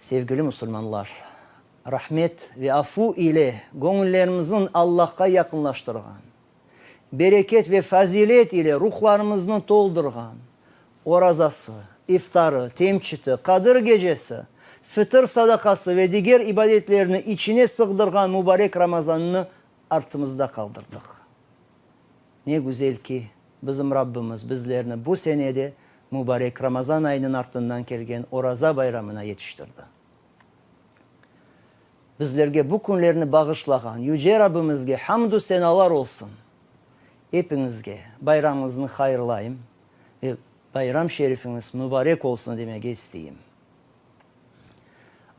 Sevgili Müslümanlar, rahmet ve afu ile gönüllerimizin Allah'a yakınlaştırgan, bereket ve fazilet ile ruhlarımızı doldurgan, orazası, iftarı, temçiti, Kadir gecesi, fıtır sadakası ve diğer ibadetlerini içine sığdırgan mübarek Ramazan'ını artımızda kaldırdık. Ne güzel ki bizim Rabbimiz bizlerini bu senede mübarek Ramazan ayının ardından gelgen Oraza bayramına yetiştirdi. Bizlerge bu günlerini bağışlayan Yüce Rabbimizge hamdü senalar olsun. Hepinizge bayramınızı hayırlayım ve bayram şerifiniz mübarek olsun demek isteyeyim.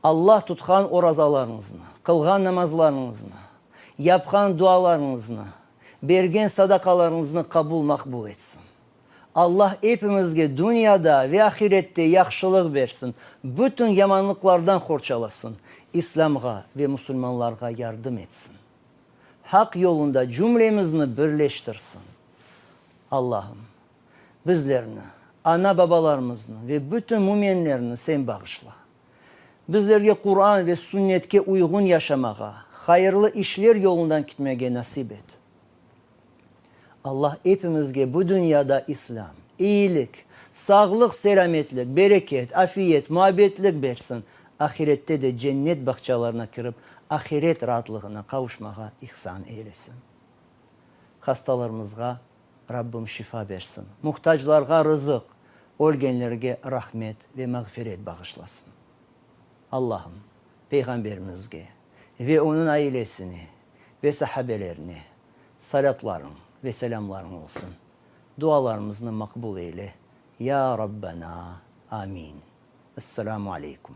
Allah tutkan orazalarınızını, kılgan namazlarınızını, yapkan dualarınızını, bergen sadakalarınızını kabul makbul etsin. Allah hepimizge dünyada ve ahirette yaxşılık versin. Bütün yamanlıklardan kurçalasın. İslam'a ve Müslümanlara yardım etsin. Hak yolunda cümlemizni birleştirsin. Allah'ım bizlerini, ana babalarımızını ve bütün müminlerini sen bağışla. Bizlerge Kur'an ve sünnetke uygun yaşamağa, hayırlı işler yolundan gitmeye nasip et. Allah hepimizge bu dünyada İslam, iyilik, sağlık, selametlik, bereket, afiyet, muhabbetlik versin. Ahirette de cennet bahçelerine girip ahiret rahatlığına kavuşmağa ihsan eylesin. Hastalarımıza Rabbim şifa versin. Muhtaçlarga rızık, ölgenlerge rahmet ve mağfiret bağışlasın. Allah'ım Peygamberimizge ve onun ailesini ve sahabelerini salatların ve selamların olsun. Dualarımızı makbul eyle. Ya Rabbena. Amin. Esselamu Aleyküm.